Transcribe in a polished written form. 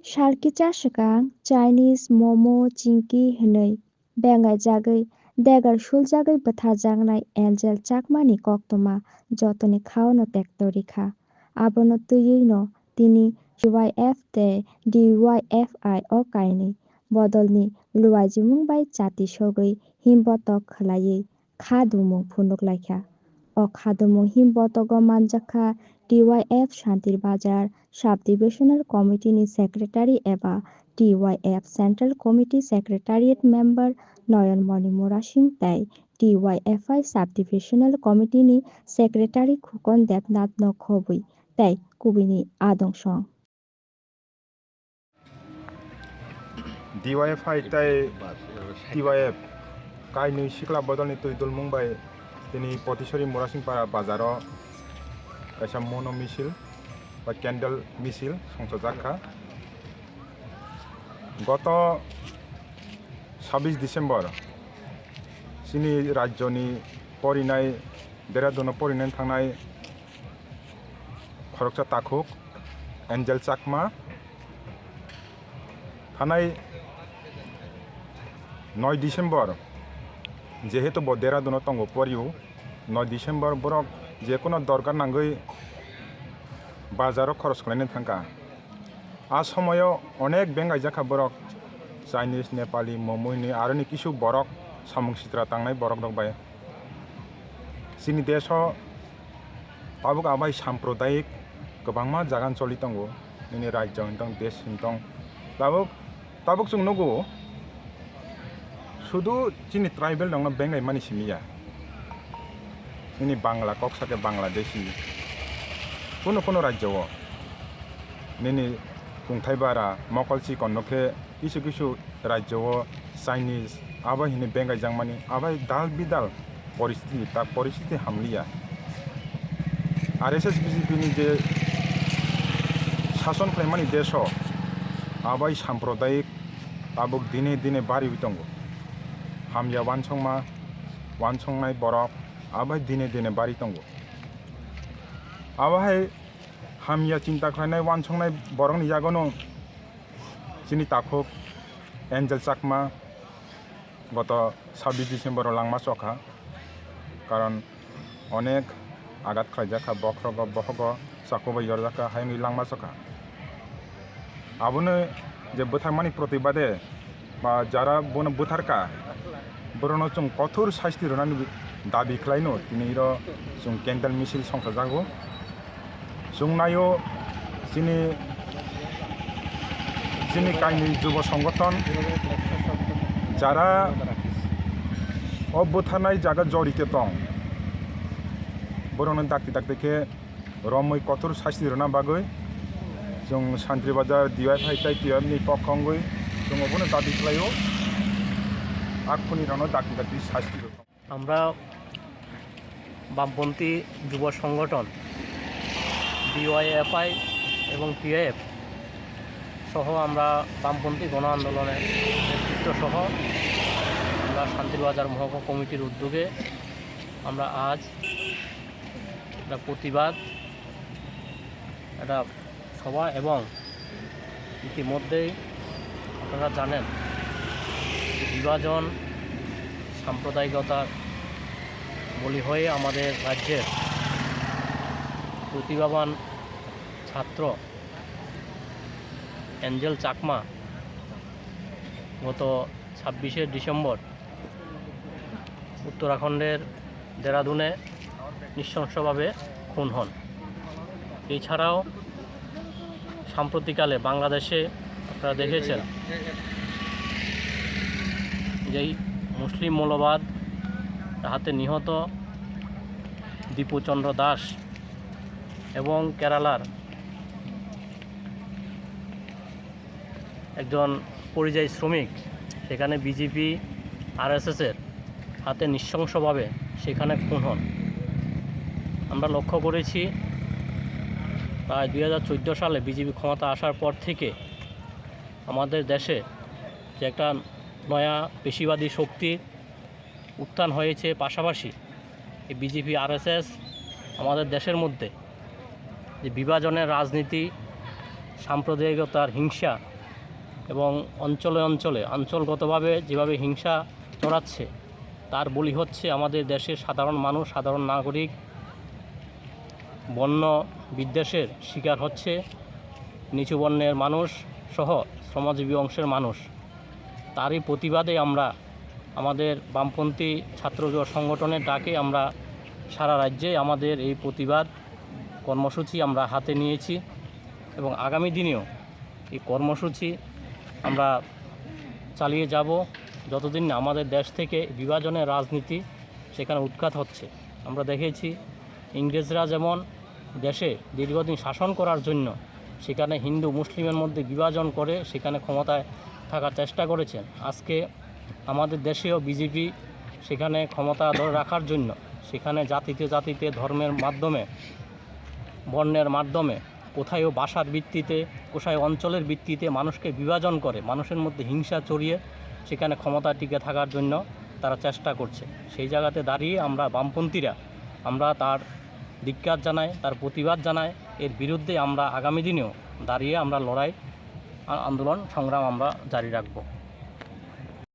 Sarki chasakang Chinese momo chingki hinui bengai jagui degar suljagui bwthajaknai Angel Chakmani koktoma jotoni khaono tektori kha. Abono twiwi no tini CYF tei DYFI o kaini bodolni luwaijimung bai chati sogui himbotok khlaiwi khadumung phunuklaikha. O khadumung himbotogo manjakha DYF Shantir Bazar Sub-Divisional Committee ni Secretary एबा DYF Central Committee Secretariat Member Noyanmoni Morasing tei DYFI Sub-Divisional Committee ni Secretary Khukon Debnath no khobui tei kubini adongshong. DYFI tei TYF kaini sikla bodolni tuidul mumbai tini Potisori Morasingpara bazaro kaisa mono misil ba candle misil songsojakha গত 26 December চিনি রাজ্যনি পরিনাय দেরাদুনাव পরিनाय थांनाय खरकसा ताखुक Angel चाकमा थानाय 9 December যেহেতু দেরাদুনাव तंगो परिउ 9 December বরক যেকোনো দরকার नांगै बाजाराव खरस खालायनो थांगा आ समयो अनेक बेंगाइजाखा बरक चाइनिज नेपाली ममुइनि आरो किसु बरक सामुं सित्रा थांनाय बरक दंबाय जोंनि देशआव ताबुक आबाय साम्प्रदायिक गोबांमा जागान चलि दंगो जोंनि राज्य दं देश दं ताबुक जों नगो शुधु जोंनि ट्राइबेल दं बेंगाइ मानसि मिया जोंनि बांला कक्साके बांलादेशी কোনো राज्यआव नैनि खुंथायबारा मकलसि कन्नखे किसु किसु राज्यआव चाइनिज आबाय हिने बेंगाइ जांमानि आबाय दाल बिदाल परिस्थिति हामलिया RSS BJP नि जे शासन खालामनाय देशआव आबाय साम्प्रदायिक ताबुक दिने दिने बारि दंगो हामया वानसंनाय बरक आबाय दिने दिने बारि दंगो आबाहाय हामिया चिंता खालामनाय वानसंनाय बरकनि जागोनो जोंनि ताखुक एन्जेल चाकमा गत 26 डिसेम्बराव लांमा सखा कारण अनेक आघात खालायजाखा बख्रग बहग चाकुबाय यरजाखा हायनि लांमा सखा आबोनो जे बोथारमानि प्रतिबादे बा जारा बनो बोथारका बरनो जों कठोर शास्ति होनानै दाबि खालायनो दिनैर जों केन्डेल मिছিল संसाजागौ जों नायो जोंनि काइनि जुब संगठन যারা অভ্যুত্থানাय জায়গা জড়িত दं बरनो दाक्ति दाक्तिखे रमै कठोर शास्ति होना बागै जों सान्त्रि बाजार DYFI TYF नि पक्षंगै जों बनो दाबि खालायो आखुनि रानो दाक्ति दाक्ति शास्ति আমরা বামপন্থী যুব সংগঠন DYFI এবং TYF সহ আমরা বামপন্থী গণ আন্দোলনের নেতৃত্ব সহ আমরা শান্তিরবাজার মহকুমা কমিটির উদ্যোগে আমরা আজ একটা প্রতিবাদ একটা সভা এবং ইতিমধ্যেই আপনারা জানেন বিভাজন সাম্প্রদায়িকতার বলি হয়ে আমাদের রাজ্যের প্রতিভাবান ছাত্র এঞ্জেল চাকমা গত 26শে ডিসেম্বর উত্তরাখণ্ডের দেরাদুনে নৃশংসভাবে খুন হন। এছাড়াও সাম্প্রতিককালে বাংলাদেশে আপনারা দেখেছেন যেই মুসলিম মৌলবাদ হাতে নিহত দীপুচন্দ্র দাস এবং কেরালার একজন পরিযায়ী শ্রমিক সেখানে বিজেপি RSSের হাতে নৃশংসভাবে সেখানে খুন হন। আমরা লক্ষ্য করেছি প্রায় 2014 সালে বিজেপি ক্ষমতা আসার পর থেকে আমাদের দেশে যে একটা নয়া পেশিবাদী শক্তির উত্থান হয়েছে, পাশাপাশি এই বিজেপি RSS আমাদের দেশের মধ্যে যে বিভাজনের রাজনীতি সাম্প্রদায়িকতার হিংসা এবং অঞ্চলে অঞ্চলে অঞ্চলগতভাবে যেভাবে হিংসা চড়াচ্ছে তার বলি হচ্ছে আমাদের দেশের সাধারণ মানুষ, সাধারণ নাগরিক। বর্ণ বিদ্বেষের শিকার হচ্ছে নিচু বর্ণের মানুষ সহ শ্রমজীবী অংশের মানুষ। তারই প্রতিবাদে আমরা আমাদের বামপন্থী ছাত্র সংগঠনের ডাকে আমরা সারা রাজ্যে আমাদের এই প্রতিবাদ কর্মসূচি আমরা হাতে নিয়েছি এবং আগামী দিনেও এই কর্মসূচি আমরা চালিয়ে যাব যতদিন না আমাদের দেশ থেকে বিভাজনের রাজনীতি সেখানে উৎখাত হচ্ছে। আমরা দেখেছি ইংরেজরা যেমন দেশে দীর্ঘদিন শাসন করার জন্য সেখানে হিন্দু মুসলিমের মধ্যে বিভাজন করে সেখানে ক্ষমতায় থাকার চেষ্টা করেছেন। আজকে আমাদের দেশেও বিজেপি সেখানে ক্ষমতা ধরে রাখার জন্য সেখানে জাতিতে ধর্মের মাধ্যমে, বর্ণের মাধ্যমে, কোথায়ও ভাষার ভিত্তিতে, কোথায় অঞ্চলের ভিত্তিতে মানুষকে বিভাজন করে মানুষের মধ্যে হিংসা ছড়িয়ে সেখানে ক্ষমতা টিকে থাকার জন্য তারা চেষ্টা করছে। সেই জায়গাতে দাঁড়িয়ে আমরা বামপন্থীরা আমরা তার ধিক্কার জানাই, তার প্রতিবাদ জানাই। এর বিরুদ্ধে আমরা আগামী দিনেও দাঁড়িয়ে আমরা লড়াই, আন্দোলন, সংগ্রাম আমরা জারি রাখব।